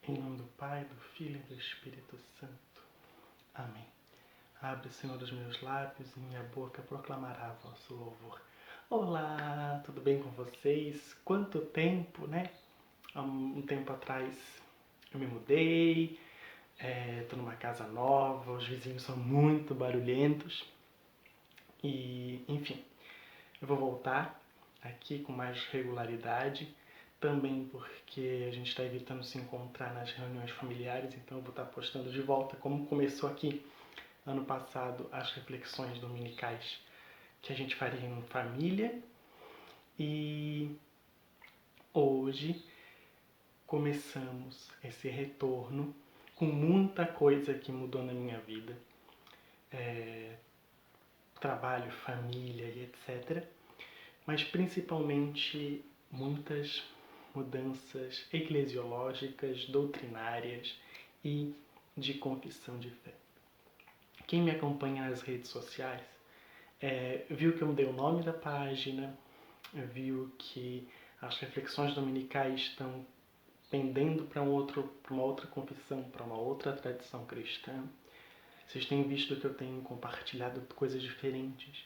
Em nome do Pai, do Filho e do Espírito Santo. Amém. Abre, Senhor, os meus lábios e minha boca proclamará vosso louvor. Olá, tudo bem com vocês? Quanto tempo, né? Há um tempo atrás eu me mudei, tô numa casa nova, os vizinhos são muito barulhentos e, enfim, eu vou voltar aqui com mais regularidade, também porque a gente está evitando se encontrar nas reuniões familiares, então eu vou estar postando de volta como começou aqui ano passado as reflexões dominicais que a gente faria em família. E hoje começamos esse retorno com muita coisa que mudou na minha vida, trabalho, família e etc. Mas principalmente muitas mudanças eclesiológicas, doutrinárias e de confissão de fé. Quem me acompanha nas redes sociais viu que eu mudei o nome da página, viu que as reflexões dominicais estão pendendo para uma outra confissão, para uma outra tradição cristã. Vocês têm visto que eu tenho compartilhado coisas diferentes.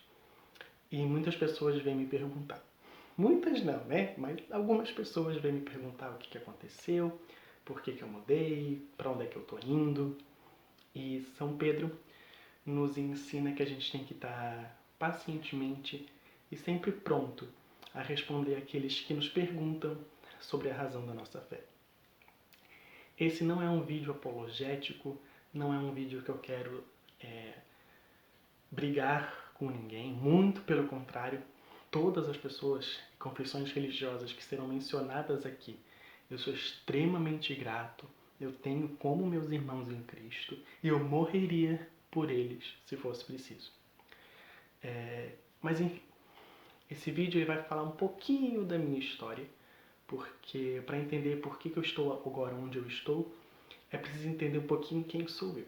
E muitas pessoas vêm me perguntar. Muitas não, né? Mas algumas pessoas vêm me perguntar o que aconteceu, por que eu mudei, para onde é que eu estou indo. E São Pedro nos ensina que a gente tem que estar pacientemente e sempre pronto a responder àqueles que nos perguntam sobre a razão da nossa fé. Esse não é um vídeo apologético, não é um vídeo que eu quero brigar com ninguém, muito pelo contrário, todas as pessoas e confissões religiosas que serão mencionadas aqui, eu sou extremamente grato, eu tenho como meus irmãos em Cristo e eu morreria por eles se fosse preciso. Mas enfim, esse vídeo ele vai falar um pouquinho da minha história, porque para entender por que eu estou agora onde eu estou, é preciso entender um pouquinho quem sou eu,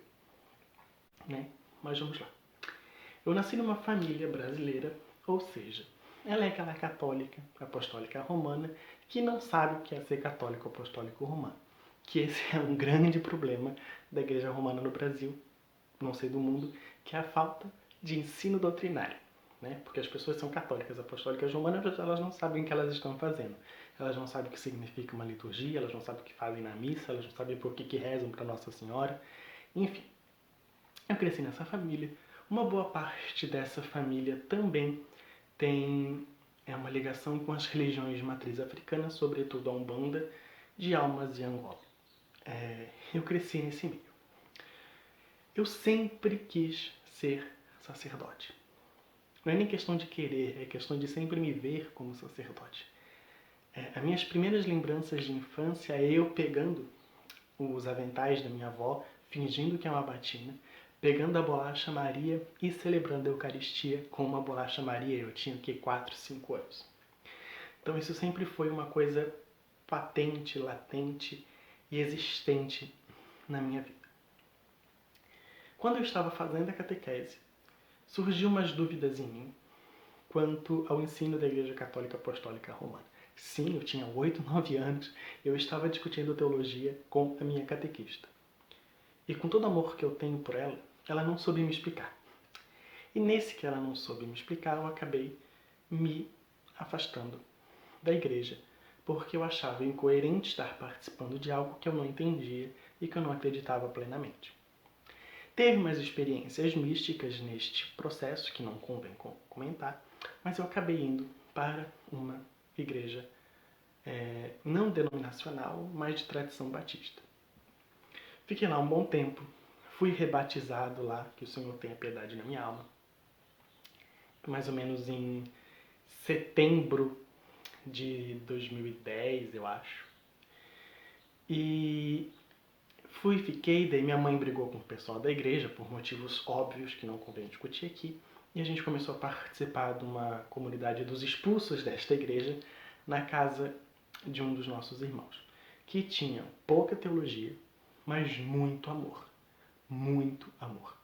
né? Mas vamos lá. Eu nasci numa família brasileira, ou seja, ela é aquela católica apostólica romana que não sabe o que é ser católico apostólico romano. Que esse é um grande problema da Igreja Romana no Brasil, não sei do mundo, que é a falta de ensino doutrinário. Né? Porque as pessoas são católicas apostólicas romanas, mas elas não sabem o que elas estão fazendo. Elas não sabem o que significa uma liturgia, elas não sabem o que fazem na missa, elas não sabem por que rezam para Nossa Senhora. Enfim, eu cresci nessa família. Uma boa parte dessa família também tem uma ligação com as religiões de matriz africana, sobretudo a Umbanda, de Almas e Angola. Eu cresci nesse meio. Eu sempre quis ser sacerdote. Não é nem questão de querer, é questão de sempre me ver como sacerdote. As minhas primeiras lembranças de infância é eu pegando os aventais da minha avó, fingindo que é uma batina, pegando a bolacha Maria e celebrando a Eucaristia com uma bolacha Maria. Eu tinha 4, 5 anos. Então isso sempre foi uma coisa patente, latente e existente na minha vida. Quando eu estava fazendo a catequese, surgiu umas dúvidas em mim quanto ao ensino da Igreja Católica Apostólica Romana. Sim, eu tinha 8, 9 anos, eu estava discutindo teologia com a minha catequista. E com todo o amor que eu tenho por ela, ela não soube me explicar. E nesse que ela não soube me explicar, eu acabei me afastando da igreja, porque eu achava incoerente estar participando de algo que eu não entendia e que eu não acreditava plenamente. Teve umas experiências místicas neste processo, que não convém comentar, mas eu acabei indo para uma igreja não denominacional, mas de tradição batista. Fiquei lá um bom tempo, fui rebatizado lá, que o Senhor tenha piedade na minha alma, mais ou menos em setembro de 2010, eu acho. E fiquei, daí minha mãe brigou com o pessoal da igreja, por motivos óbvios que não convém discutir aqui, e a gente começou a participar de uma comunidade dos expulsos desta igreja, na casa de um dos nossos irmãos, que tinha pouca teologia, mas muito amor. Muito amor.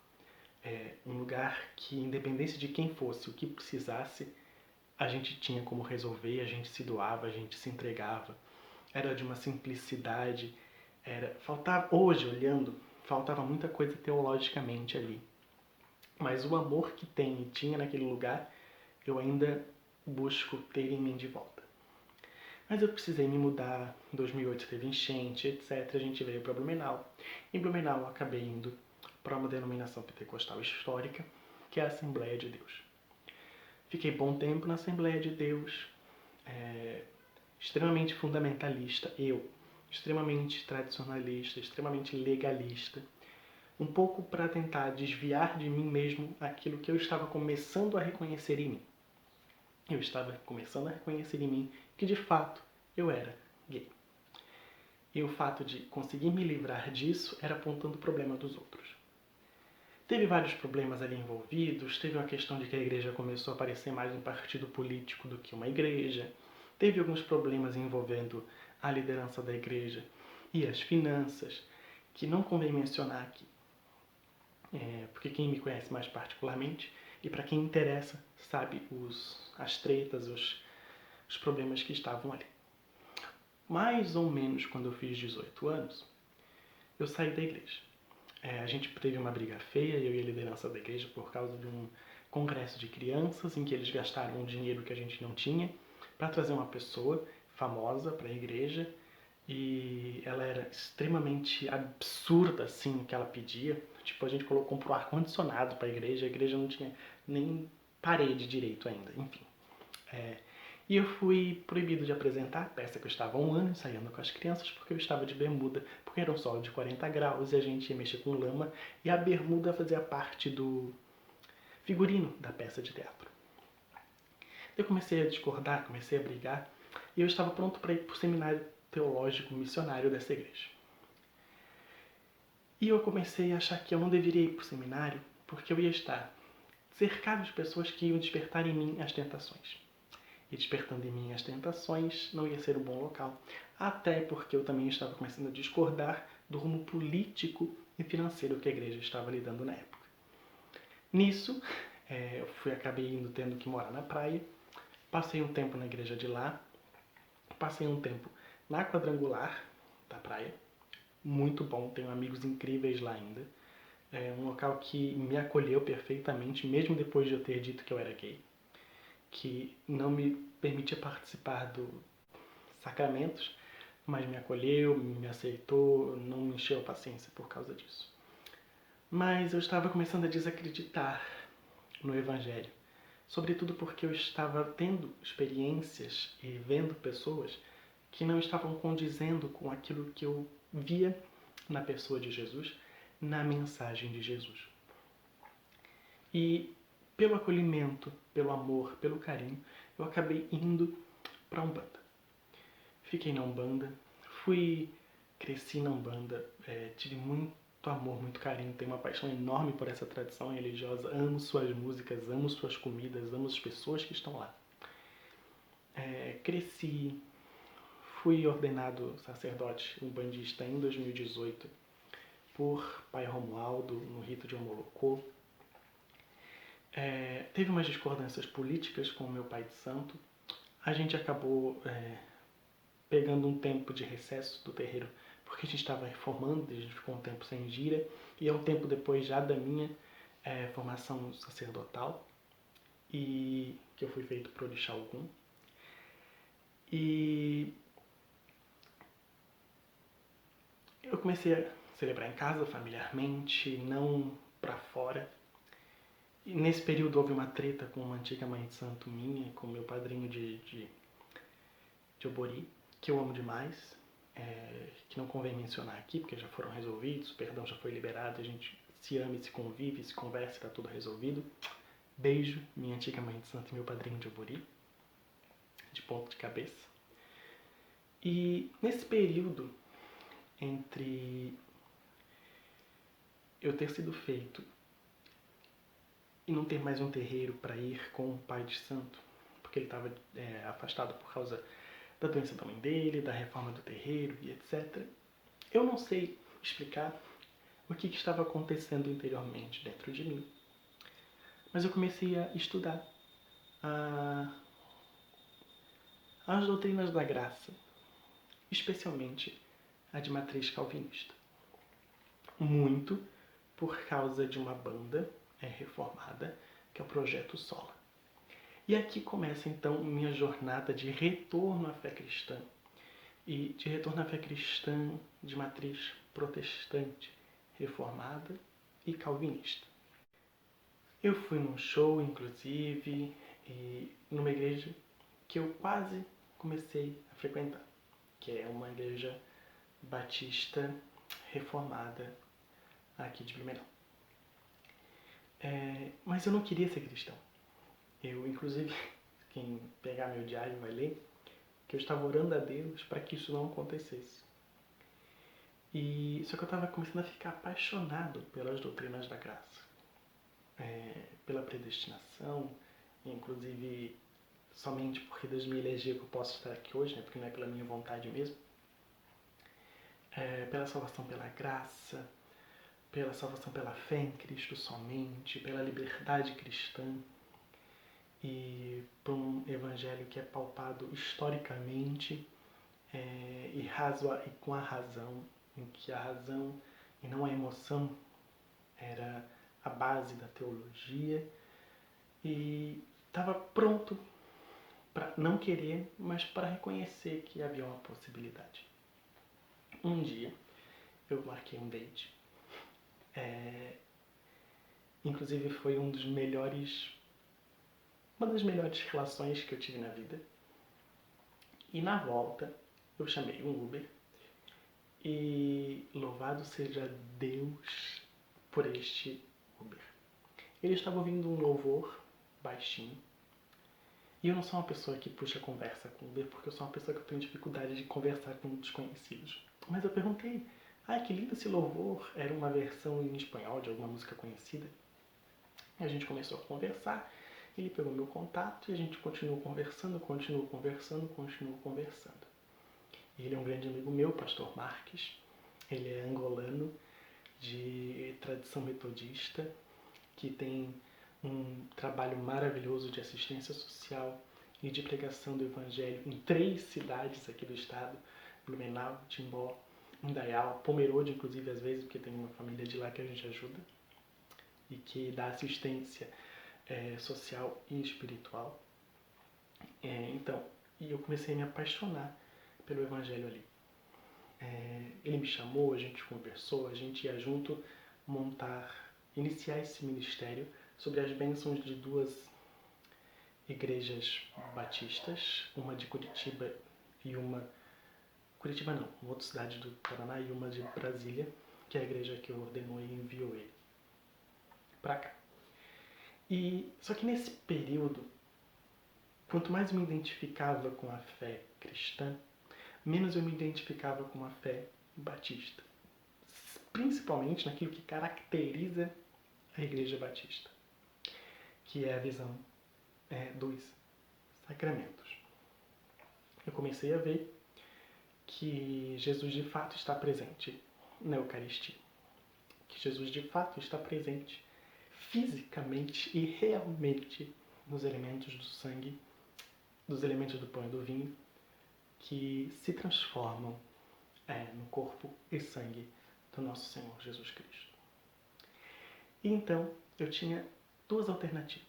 Um lugar que, independente de quem fosse, o que precisasse, a gente tinha como resolver, a gente se doava, a gente se entregava. Era de uma simplicidade Hoje, olhando, faltava muita coisa teologicamente ali. Mas o amor que tem e tinha naquele lugar, eu ainda busco ter em mim de volta. Mas eu precisei me mudar, em 2008 teve enchente, etc. A gente veio para Blumenau. Em Blumenau eu acabei indo para uma denominação pentecostal histórica, que é a Assembleia de Deus. Fiquei bom tempo na Assembleia de Deus, extremamente fundamentalista, extremamente tradicionalista, extremamente legalista, um pouco para tentar desviar de mim mesmo aquilo que eu estava começando a reconhecer em mim. Eu estava começando a reconhecer em mim que de fato eu era gay. E o fato de conseguir me livrar disso era apontando o problema dos outros. Teve vários problemas ali envolvidos, teve uma questão de que a igreja começou a parecer mais um partido político do que uma igreja, teve alguns problemas envolvendo a liderança da igreja e as finanças, que não convém mencionar aqui, porque quem me conhece mais particularmente, e para quem interessa, sabe as tretas, os problemas que estavam ali. Mais ou menos quando eu fiz 18 anos, eu saí da igreja. A gente teve uma briga feia, eu e a liderança da igreja, por causa de um congresso de crianças, em que eles gastaram um dinheiro que a gente não tinha, para trazer uma pessoa famosa para a igreja, e ela era extremamente absurda, assim, o que ela pedia. Tipo, a gente comprou ar-condicionado para a igreja não tinha nem parede direito ainda, enfim. E eu fui proibido de apresentar a peça que eu estava há um ano ensaiando com as crianças, porque eu estava de bermuda, porque era um sol de 40 graus e a gente ia mexer com lama, e a bermuda fazia parte do figurino da peça de teatro. Eu comecei a discordar, comecei a brigar, e eu estava pronto para ir para o seminário teológico missionário dessa igreja. E eu comecei a achar que eu não deveria ir para o seminário, porque eu ia estar cercado de pessoas que iam despertar em mim as tentações. E despertando em mim as tentações não ia ser um bom local. Até porque eu também estava começando a discordar do rumo político e financeiro que a igreja estava lidando na época. Nisso, acabei tendo que morar na praia. Passei um tempo na igreja de lá. Passei um tempo na quadrangular da praia. Muito bom, tenho amigos incríveis lá ainda. É um local que me acolheu perfeitamente, mesmo depois de eu ter dito que eu era gay. Que não me permitia participar dos sacramentos, mas me acolheu, me aceitou, não me encheu a paciência por causa disso. Mas eu estava começando a desacreditar no Evangelho, sobretudo porque eu estava tendo experiências e vendo pessoas que não estavam condizendo com aquilo que eu via na pessoa de Jesus, na mensagem de Jesus. E pelo acolhimento, pelo amor, pelo carinho, eu acabei indo para a Umbanda. Fiquei na Umbanda, cresci na Umbanda, tive muito amor, muito carinho, tenho uma paixão enorme por essa tradição religiosa, amo suas músicas, amo suas comidas, amo as pessoas que estão lá. Cresci, fui ordenado sacerdote umbandista em 2018 por Pai Romualdo, no rito de Omolocô. Teve umas discordâncias políticas com o meu pai de santo. A gente acabou pegando um tempo de recesso do terreiro, porque a gente estava reformando, a gente ficou um tempo sem gira, e é um tempo depois já da minha formação sacerdotal, e que eu fui feito por Orixá Ogum. E eu comecei a celebrar em casa, familiarmente, não para fora. E nesse período houve uma treta com uma antiga mãe de santo minha, com meu padrinho de Obori, que eu amo demais, que não convém mencionar aqui, porque já foram resolvidos, o perdão já foi liberado, a gente se ama e se convive, se conversa, está tudo resolvido. Beijo, minha antiga mãe de santo e meu padrinho de Obori, de ponta de cabeça. E nesse período, entre eu ter sido feito e não ter mais um terreiro para ir com o pai de santo, porque ele estava afastado por causa da doença da mãe dele, da reforma do terreiro e etc. Eu não sei explicar o que estava acontecendo interiormente dentro de mim. Mas eu comecei a estudar as doutrinas da graça, especialmente a de matriz calvinista. Muito por causa de uma banda reformada, que é o Projeto Sola. E aqui começa então minha jornada de retorno à fé cristã. E de retorno à fé cristã de matriz protestante, reformada e calvinista. Eu fui num show, inclusive, e numa igreja que eu quase comecei a frequentar, que é uma igreja batista reformada aqui de Blumenau. Mas eu não queria ser cristão. Eu, inclusive, quem pegar meu diário vai ler, que eu estava orando a Deus para que isso não acontecesse. Só que eu estava começando a ficar apaixonado pelas doutrinas da graça. Pela predestinação, inclusive somente porque Deus me elegeu que eu posso estar aqui hoje, porque não é pela minha vontade mesmo. Pela salvação pela graça, pela salvação pela fé em Cristo somente, pela liberdade cristã e por um evangelho que é palpado historicamente e com a razão, em que a razão e não a emoção era a base da teologia, e estava pronto para não querer, mas para reconhecer que havia uma possibilidade. Um dia eu marquei um date. Inclusive foi uma das melhores relações que eu tive na vida. E na volta eu chamei um Uber e louvado seja Deus por este Uber. Ele estava ouvindo um louvor baixinho. E eu não sou uma pessoa que puxa conversa com Uber, porque eu sou uma pessoa que eu tenho dificuldade de conversar com desconhecidos. Mas eu perguntei, que lindo esse louvor, era uma versão em espanhol de alguma música conhecida. E a gente começou a conversar, ele pegou meu contato e a gente continuou conversando. Ele é um grande amigo meu, pastor Marques. Ele é angolano, de tradição metodista, que tem um trabalho maravilhoso de assistência social e de pregação do evangelho em 3 cidades aqui do estado: Blumenau, Timbó, Indaial, Pomerode, inclusive, às vezes, porque tem uma família de lá que a gente ajuda e que dá assistência social e espiritual. Então, eu comecei a me apaixonar pelo evangelho ali. Ele me chamou, a gente conversou, a gente ia junto iniciar esse ministério sobre as bênçãos de 2 igrejas batistas, uma de Curitiba e uma... Curitiba não, uma outra cidade do Paraná, e uma de Brasília, que é a igreja que ordenou e enviou ele para cá. Só que nesse período, quanto mais eu me identificava com a fé cristã, menos eu me identificava com a fé batista. Principalmente naquilo que caracteriza a igreja batista, que é a visão dos sacramentos. Eu comecei a ver que Jesus de fato está presente na Eucaristia. Que Jesus de fato está presente fisicamente e realmente nos elementos do sangue, dos elementos do pão e do vinho, que se transformam no corpo e sangue do nosso Senhor Jesus Cristo. E então eu tinha 2 alternativas,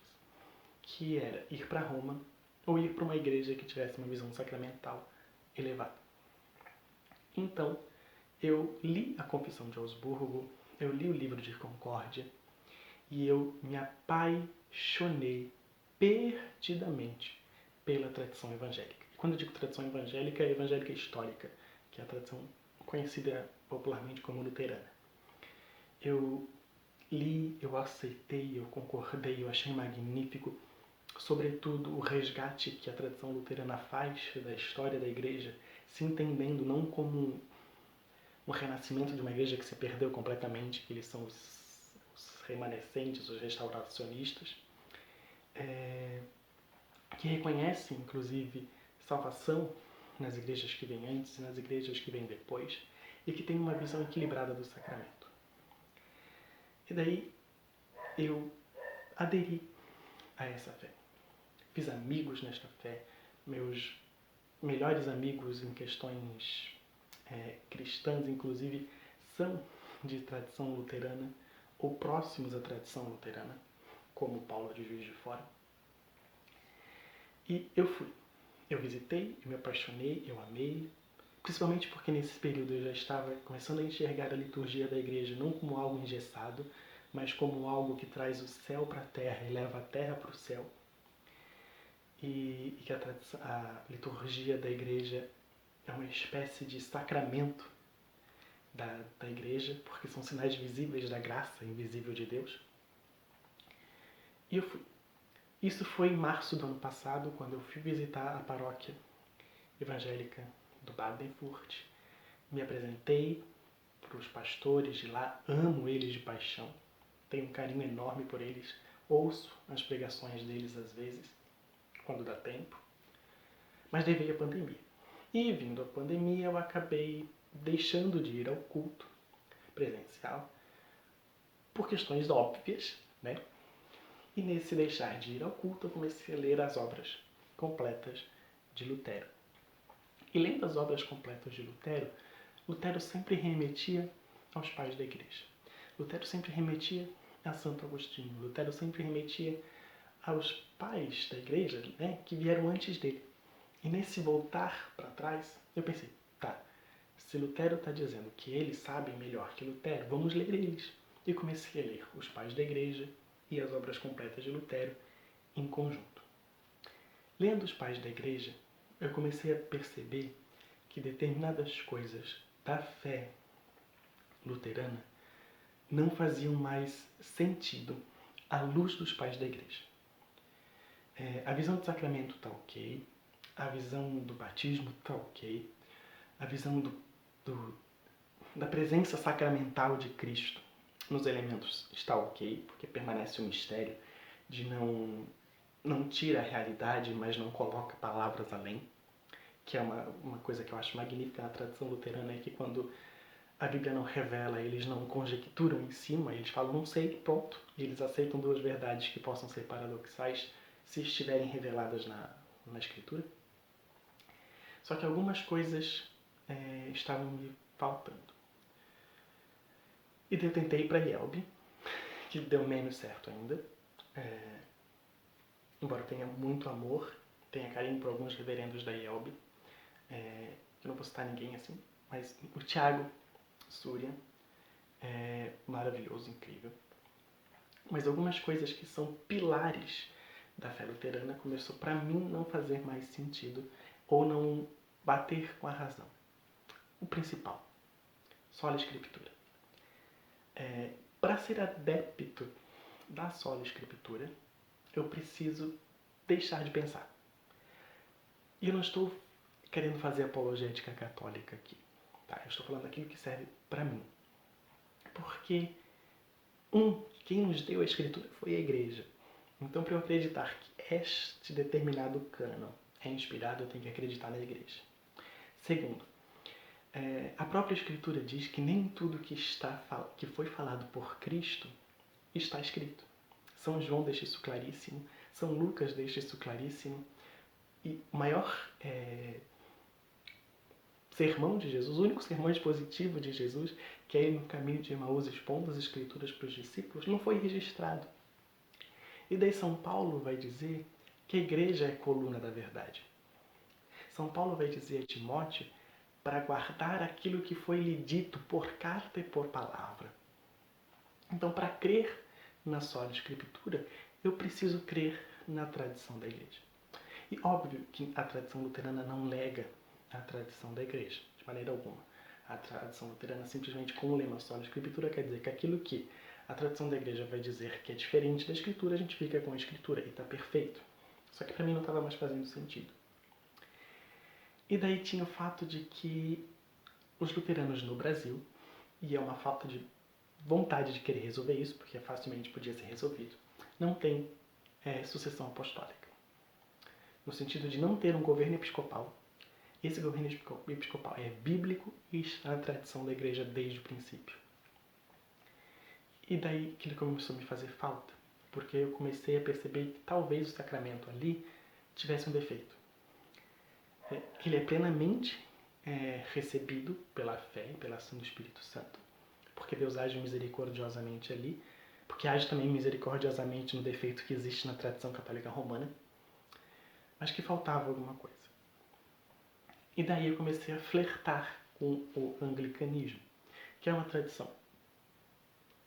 que era ir para Roma ou ir para uma igreja que tivesse uma visão sacramental elevada. Então, eu li a Confissão de Augsburgo, eu li o livro de Concórdia e eu me apaixonei perdidamente pela tradição evangélica. E quando eu digo tradição evangélica, é evangélica histórica, que é a tradição conhecida popularmente como luterana. Eu li, eu aceitei, eu concordei, eu achei magnífico, sobretudo o resgate que a tradição luterana faz da história da igreja, se entendendo não como um renascimento de uma igreja que se perdeu completamente, que eles são os remanescentes, os restauracionistas, que reconhecem, inclusive, salvação nas igrejas que vêm antes e nas igrejas que vêm depois, e que tem uma visão equilibrada do sacramento. E daí eu aderi a essa fé. Fiz amigos nesta fé, meus melhores amigos em questões cristãs, inclusive, são de tradição luterana ou próximos à tradição luterana, como Paulo de Juiz de Fora. E eu fui. Eu visitei, eu me apaixonei, eu amei, principalmente porque nesse período eu já estava começando a enxergar a liturgia da igreja não como algo engessado, mas como algo que traz o céu para a terra e leva a terra para o céu. E que a liturgia da igreja é uma espécie de sacramento da igreja, porque são sinais visíveis da graça invisível de Deus. E eu fui. Isso foi em março do ano passado, quando eu fui visitar a paróquia evangélica do Badenfurt. Me apresentei para os pastores de lá, amo eles de paixão, tenho um carinho enorme por eles, ouço as pregações deles às vezes, quando dá tempo, mas daí veio a pandemia. E vindo a pandemia eu acabei deixando de ir ao culto presencial por questões óbvias, né? E nesse deixar de ir ao culto eu comecei a ler as obras completas de Lutero. E lendo as obras completas de Lutero, Lutero sempre remetia aos pais da igreja. Lutero sempre remetia a Santo Agostinho. Lutero sempre remetia aos pais da igreja, né, que vieram antes dele. E nesse voltar para trás, eu pensei, tá, se Lutero está dizendo que eles sabem melhor que Lutero, vamos ler eles. E comecei a ler os pais da igreja e as obras completas de Lutero em conjunto. Lendo os pais da igreja, eu comecei a perceber que determinadas coisas da fé luterana não faziam mais sentido à luz dos pais da igreja. A visão do sacramento está ok, a visão do batismo está ok, a visão da presença sacramental de Cristo nos elementos está ok, porque permanece um mistério de não tira a realidade, mas não coloca palavras além, que é uma coisa que eu acho magnífica na tradição luterana, é que quando a Bíblia não revela, eles não conjecturam em cima, eles falam, não sei, pronto. E eles aceitam duas verdades que possam ser paradoxais se estiverem reveladas na Escritura. Só que algumas coisas estavam me faltando. E daí eu tentei ir para Yelb, que deu menos certo ainda. Embora eu tenha muito amor, tenha carinho por alguns reverendos da Yelb. Eu não vou citar ninguém assim, mas o Thiago Súria é maravilhoso, incrível. Mas algumas coisas que são pilares da fé luterana começou para mim não fazer mais sentido ou não bater com a razão. O principal, sola escritura. Para ser adepto da sola escritura, eu preciso deixar de pensar. E eu não estou querendo fazer apologética católica aqui. Tá? Eu estou falando aquilo que serve para mim. Porque quem nos deu a escritura foi a igreja. Então, para eu acreditar que este determinado cânon é inspirado, eu tenho que acreditar na igreja. Segundo, a própria escritura diz que nem tudo que foi falado por Cristo está escrito. São João deixa isso claríssimo, São Lucas deixa isso claríssimo. E o maior sermão de Jesus, o único sermão expositivo de Jesus, que é ele no caminho de Emaús expondo as escrituras para os discípulos, não foi registrado. E daí São Paulo vai dizer que a igreja é a coluna da verdade. São Paulo vai dizer a Timóteo para guardar aquilo que foi lhe dito por carta e por palavra. Então, para crer na sola escritura, eu preciso crer na tradição da igreja. E óbvio que a tradição luterana não nega a tradição da igreja, de maneira alguma. A tradição luterana simplesmente com o lema sola escritura quer dizer que aquilo que a tradição da igreja vai dizer que é diferente da escritura, a gente fica com a escritura e está perfeito. Só que para mim não estava mais fazendo sentido. E daí tinha o fato de que os luteranos no Brasil, e é uma falta de vontade de querer resolver isso, porque facilmente podia ser resolvido, não tem sucessão apostólica. No sentido de não ter um governo episcopal. Esse governo episcopal é bíblico e está na tradição da igreja desde o princípio. E daí aquilo começou a me fazer falta, porque eu comecei a perceber que talvez o sacramento ali tivesse um defeito. Que ele é plenamente recebido pela fé e pela ação do Espírito Santo, porque Deus age misericordiosamente ali, porque age também misericordiosamente no defeito que existe na tradição católica romana, mas que faltava alguma coisa. E daí eu comecei a flertar com o anglicanismo, que é uma tradição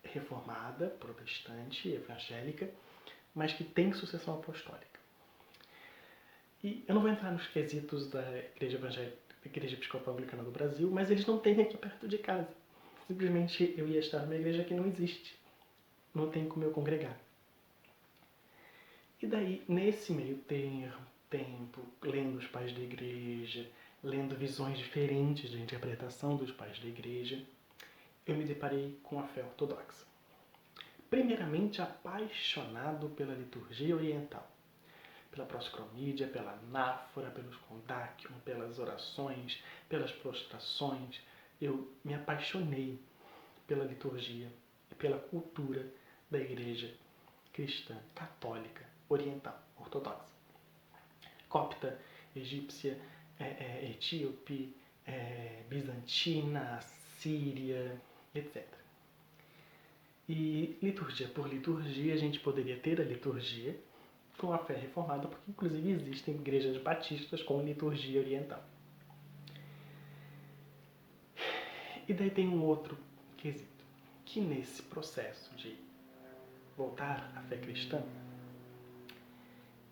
reformada, protestante, evangélica, mas que tem sucessão apostólica. E eu não vou entrar nos quesitos da Igreja Evangélica, da Igreja Episcopal Anglicana do Brasil, mas eles não têm aqui perto de casa. Simplesmente eu ia estar numa igreja que não existe. Não tem como eu congregar. E daí, nesse meio tempo, lendo os pais da igreja, lendo visões diferentes da interpretação dos pais da igreja, eu me deparei com a fé ortodoxa. Primeiramente, apaixonado pela liturgia oriental, pela proscromídia, pela anáfora, pelos condáquion, pelas orações, pelas prostrações. Eu me apaixonei pela liturgia e pela cultura da igreja cristã, católica, oriental, ortodoxa. Copta, egípcia, etíope, bizantina, assíria, etc. E liturgia por liturgia, a gente poderia ter a liturgia com a fé reformada, porque inclusive existem igrejas batistas com liturgia oriental. E daí tem um outro quesito, que nesse processo de voltar à fé cristã,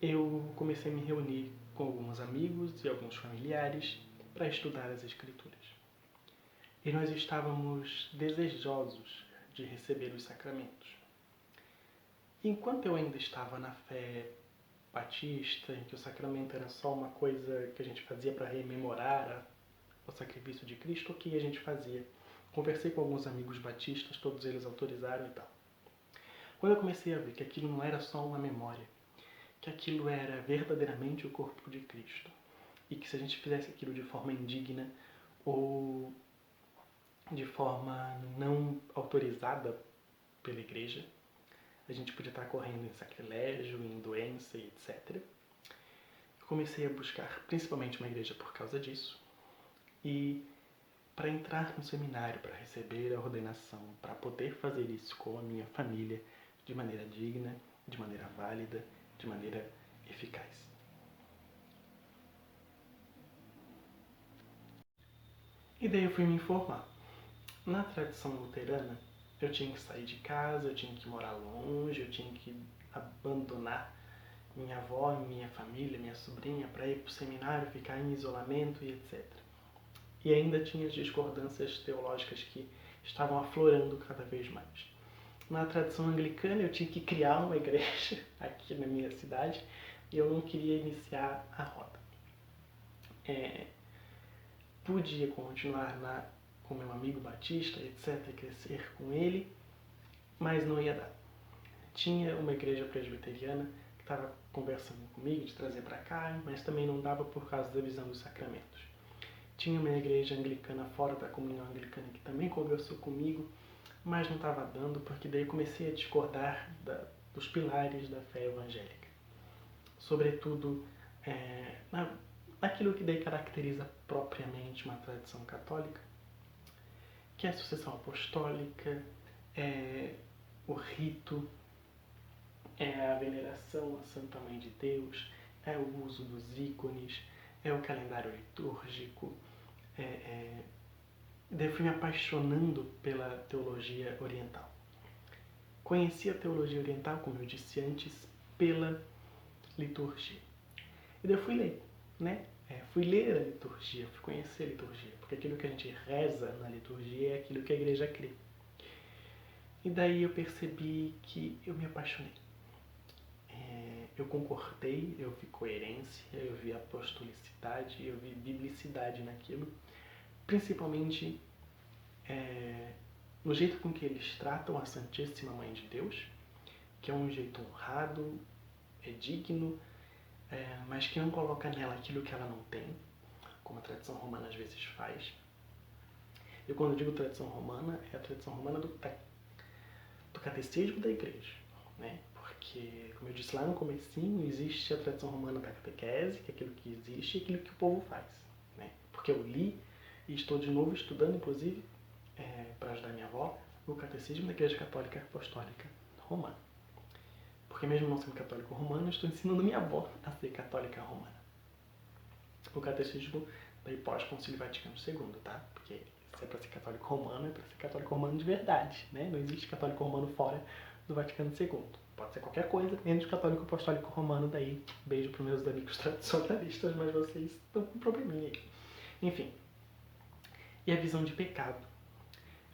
eu comecei a me reunir com alguns amigos e alguns familiares para estudar as Escrituras. E nós estávamos desejosos de receber os sacramentos. Enquanto eu ainda estava na fé batista, em que o sacramento era só uma coisa que a gente fazia para rememorar o sacrifício de Cristo, o que a gente fazia? Conversei com alguns amigos batistas, todos eles autorizaram e tal. Quando eu comecei a ver que aquilo não era só uma memória, que aquilo era verdadeiramente o corpo de Cristo, e que se a gente fizesse aquilo de forma indigna ou de forma não autorizada pela igreja, a gente podia estar correndo em sacrilégio, em doença e etc. Eu comecei a buscar principalmente uma igreja por causa disso, e para entrar no seminário, para receber a ordenação, para poder fazer isso com a minha família de maneira digna, de maneira válida, de maneira eficaz. E daí eu fui me informar. Na tradição luterana, eu tinha que sair de casa, eu tinha que morar longe, eu tinha que abandonar minha avó, minha família, minha sobrinha para ir para o seminário, ficar em isolamento e etc. E ainda tinha as discordâncias teológicas que estavam aflorando cada vez mais. Na tradição anglicana, eu tinha que criar uma igreja aqui na minha cidade e eu não queria iniciar a roda. Podia continuar com meu amigo batista, etc., crescer com ele, mas não ia dar. Tinha uma igreja presbiteriana que estava conversando comigo de trazer para cá, mas também não dava por causa da visão dos sacramentos. Tinha uma igreja anglicana fora da comunhão anglicana que também conversou comigo, mas não estava dando, porque daí comecei a discordar dos pilares da fé evangélica. Sobretudo naquilo que daí caracteriza propriamente uma tradição católica, que é a sucessão apostólica, o rito, a veneração à Santa Mãe de Deus, é o uso dos ícones, é o calendário litúrgico. Daí eu fui me apaixonando pela teologia oriental. Conheci a teologia oriental, como eu disse antes, pela liturgia. E daí eu fui ler, né? Fui ler a liturgia, fui conhecer a liturgia, porque aquilo que a gente reza na liturgia é aquilo que a igreja crê. E daí eu percebi que eu me apaixonei. Eu concordei, eu vi coerência, eu vi apostolicidade, eu vi biblicidade naquilo, principalmente no jeito com que eles tratam a Santíssima Mãe de Deus, que é um jeito honrado, digno, mas que não coloca nela aquilo que ela não tem, como a tradição romana às vezes faz. E quando eu digo tradição romana, é a tradição romana do catecismo da igreja, né? Porque, como eu disse lá no comecinho, existe a tradição romana da catequese, que é aquilo que existe e aquilo que o povo faz, né? Porque eu li E estou de novo estudando, inclusive, para ajudar minha avó, o Catecismo da Igreja Católica Apostólica Romana. Porque mesmo não sendo católico romano, eu estou ensinando minha avó a ser católica romana. O Catecismo daí pós-Concílio Vaticano II, tá? Porque se é para ser católico romano, é para ser católico romano de verdade, né? Não existe católico romano fora do Vaticano II. Pode ser qualquer coisa, menos católico apostólico romano, daí beijo para os meus amigos tradicionalistas, mas vocês estão com um probleminha aí. Enfim. E a visão de pecado,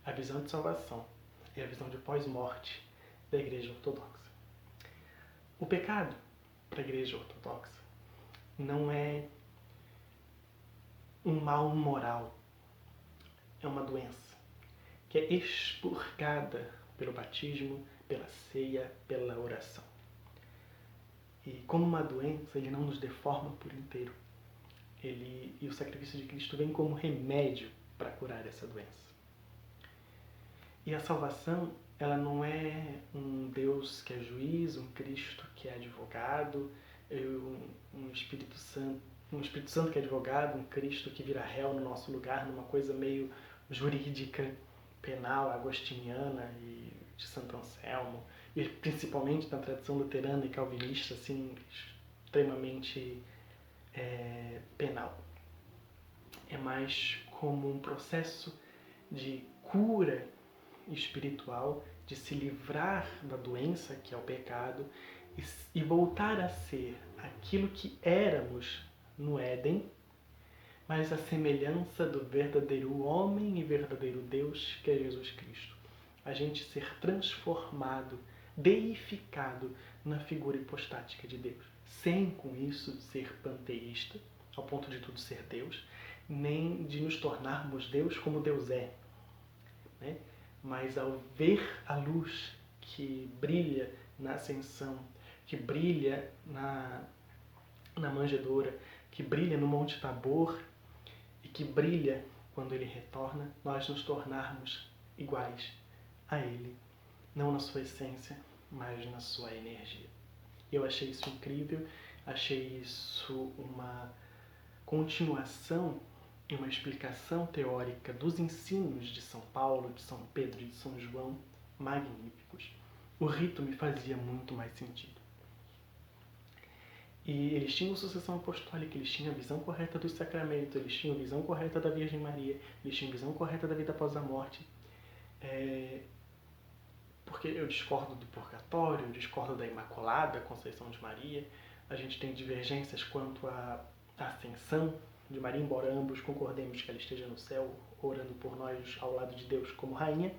a visão de salvação e a visão de pós-morte da Igreja Ortodoxa. O pecado, para a Igreja Ortodoxa, não é um mal moral, é uma doença que é expurgada pelo batismo, pela ceia, pela oração. E como uma doença, ele não nos deforma por inteiro. E o sacrifício de Cristo vem como remédio para curar essa doença. E a salvação, ela não é um Deus que é juiz, um Cristo que é advogado, um Espírito Santo que é advogado, um Cristo que vira réu no nosso lugar, numa coisa meio jurídica, penal, agostiniana e de Santo Anselmo, e principalmente na tradição luterana e calvinista, assim, extremamente penal. É mais como um processo de cura espiritual, de se livrar da doença que é o pecado e voltar a ser aquilo que éramos no Éden, mas a semelhança do verdadeiro homem e verdadeiro Deus que é Jesus Cristo. A gente ser transformado, deificado na figura hipostática de Deus, sem com isso ser panteísta, ao ponto de tudo ser Deus, nem de nos tornarmos Deus como Deus é, né? Mas ao ver a luz que brilha na ascensão, que brilha na manjedoura, que brilha no Monte Tabor e que brilha quando ele retorna, nós nos tornarmos iguais a ele, não na sua essência, mas na sua energia. Eu achei isso incrível, achei isso uma continuação e uma explicação teórica dos ensinos de São Paulo, de São Pedro e de São João, magníficos. O rito me fazia muito mais sentido. E eles tinham sucessão apostólica, eles tinham a visão correta dos sacramentos, eles tinham a visão correta da Virgem Maria, eles tinham a visão correta da vida após a morte. Porque eu discordo do purgatório, eu discordo da Imaculada Conceição de Maria, a gente tem divergências quanto à ascensão de Maria, embora ambos concordemos que ela esteja no céu, orando por nós ao lado de Deus como rainha,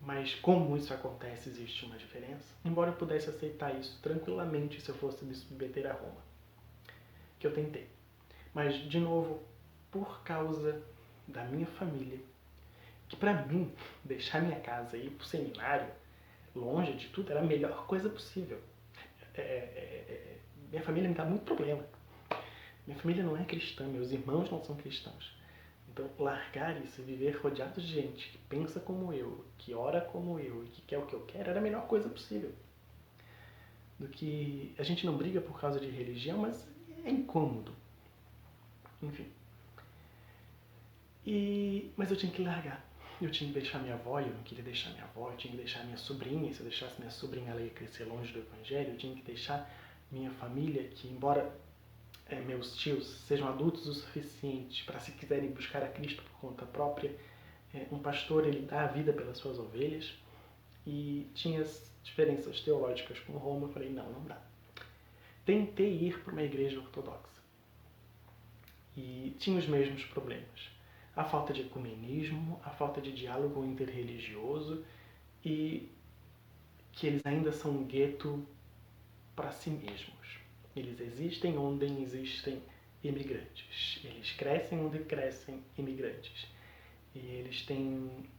mas como isso acontece, existe uma diferença. Embora eu pudesse aceitar isso tranquilamente se eu fosse me submeter a Roma, que eu tentei. Mas, de novo, por causa da minha família, que para mim, deixar minha casa e ir pro seminário, longe de tudo, era a melhor coisa possível. Minha família me dá muito problema. Minha família não é cristã, meus irmãos não são cristãos. Então, largar isso e viver rodeado de gente que pensa como eu, que ora como eu e que quer o que eu quero, era a melhor coisa possível. Do que a gente não briga por causa de religião, mas é incômodo. Enfim. Mas eu tinha que largar. Eu tinha que deixar minha avó, eu não queria deixar minha avó, eu tinha que deixar minha sobrinha, e se eu deixasse minha sobrinha, ela ia crescer longe do Evangelho, eu tinha que deixar minha família, que embora meus tios sejam adultos o suficiente para, se quiserem buscar a Cristo por conta própria, um pastor, ele dá a vida pelas suas ovelhas, e tinha as diferenças teológicas com Roma, eu falei, não dá. Tentei ir para uma igreja ortodoxa, e tinha os mesmos problemas. A falta de ecumenismo, a falta de diálogo interreligioso, e que eles ainda são um gueto para si mesmos. Eles existem onde existem imigrantes. Eles crescem onde crescem imigrantes. E eles têm,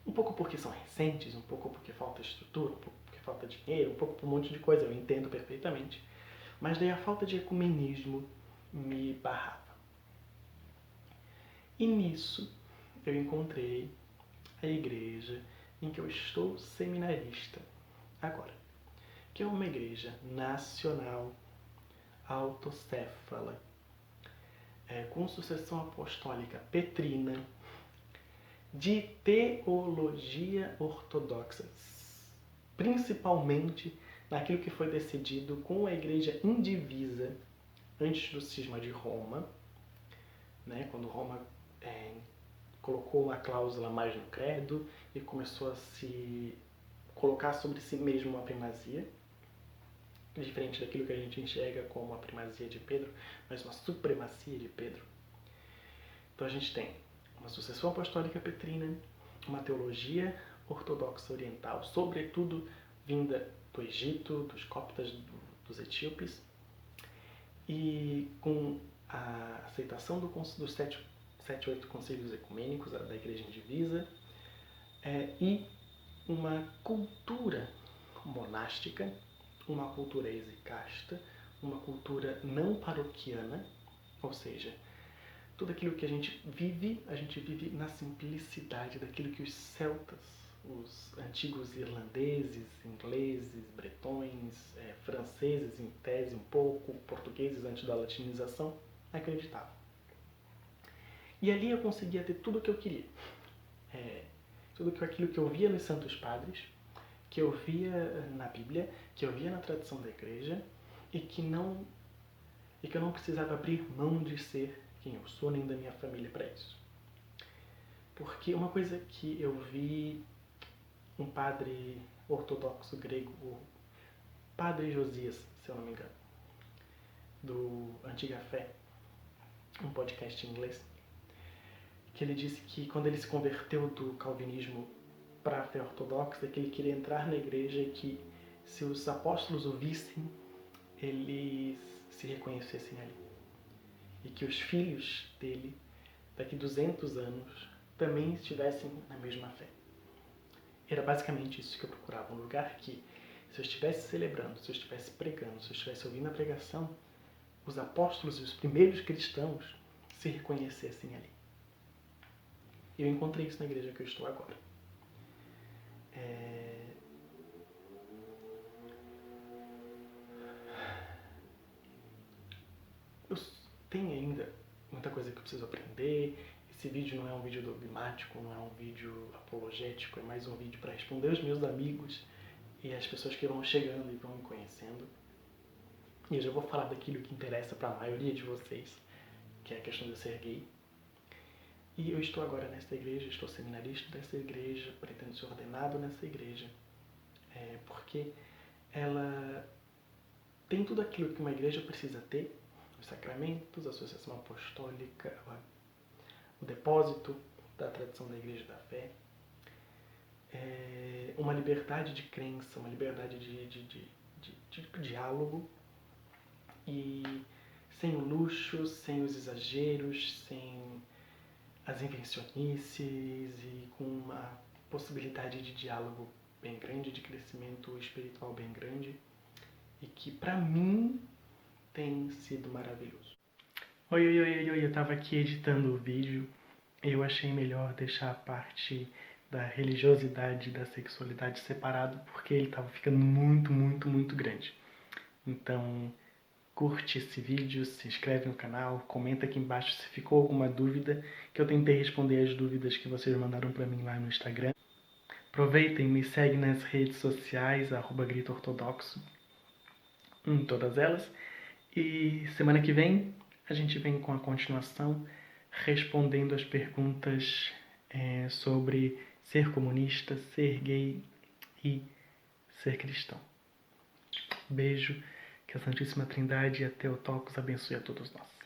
um pouco porque são recentes, um pouco porque falta estrutura, um pouco porque falta dinheiro, um pouco por um monte de coisa, eu entendo perfeitamente. Mas daí a falta de ecumenismo me barrava. E nisso eu encontrei a igreja em que eu estou seminarista agora, que é uma igreja nacional autocéfala. com sucessão apostólica petrina, de teologia ortodoxa, principalmente naquilo que foi decidido com a Igreja indivisa antes do cisma de Roma, né, quando Roma colocou uma cláusula mais no credo e começou a se colocar sobre si mesmo uma primazia, diferente daquilo que a gente enxerga como a primazia de Pedro, mas uma supremacia de Pedro. Então a gente tem uma sucessão apostólica petrina, uma teologia ortodoxa oriental, sobretudo vinda do Egito, dos coptas, dos etíopes, e com a aceitação dos 7, 8 concílios ecumênicos da Igreja Indivisa, e uma cultura monástica, uma cultura exicasta, uma cultura não paroquiana, ou seja, tudo aquilo que a gente vive na simplicidade daquilo que os celtas, os antigos irlandeses, ingleses, bretões, franceses, em tese um pouco, portugueses antes da latinização, acreditavam. E ali eu conseguia ter tudo o que eu queria. Tudo aquilo que eu via nos Santos Padres, que eu via na Bíblia, que eu via na tradição da Igreja, e que eu não precisava abrir mão de ser quem eu sou, nem da minha família para isso. Porque uma coisa que eu vi um padre ortodoxo grego, o Padre Josias, se eu não me engano, do Antiga Fé, um podcast em inglês, que ele disse que quando ele se converteu do calvinismo para a fé ortodoxa, que ele queria entrar na igreja e que se os apóstolos o vissem, eles se reconhecessem ali. E que os filhos dele, daqui 200 anos, também estivessem na mesma fé. Era basicamente isso que eu procurava, um lugar que, se eu estivesse celebrando, se eu estivesse pregando, se eu estivesse ouvindo a pregação, os apóstolos e os primeiros cristãos se reconhecessem ali. E eu encontrei isso na igreja que eu estou agora. Eu tenho ainda muita coisa que eu preciso aprender. Esse vídeo não é um vídeo dogmático, não é um vídeo apologético, é mais um vídeo para responder os meus amigos e as pessoas que vão chegando e vão me conhecendo. E eu já vou falar daquilo que interessa para a maioria de vocês, que é a questão de eu ser gay. E eu estou agora nessa igreja, estou seminarista dessa igreja, pretendo ser ordenado nessa igreja, porque ela tem tudo aquilo que uma igreja precisa ter: os sacramentos, a associação apostólica, o depósito da tradição da igreja da fé, uma liberdade de crença, uma liberdade de diálogo, e sem o luxo, sem os exageros, sem as invencionices, e com uma possibilidade de diálogo bem grande, de crescimento espiritual bem grande, e que para mim tem sido maravilhoso. Oi, eu estava aqui editando o vídeo e eu achei melhor deixar a parte da religiosidade e da sexualidade separado, porque ele estava ficando muito grande. Então, curte esse vídeo, se inscreve no canal, comenta aqui embaixo se ficou alguma dúvida, que eu tentei responder as dúvidas que vocês mandaram para mim lá no Instagram. Aproveitem, me segue nas redes sociais, @gritoortodoxo, em todas elas. E semana que vem a gente vem com a continuação, respondendo as perguntas sobre ser comunista, ser gay e ser cristão. Beijo, que a Santíssima Trindade e a Theotokos abençoe a todos nós.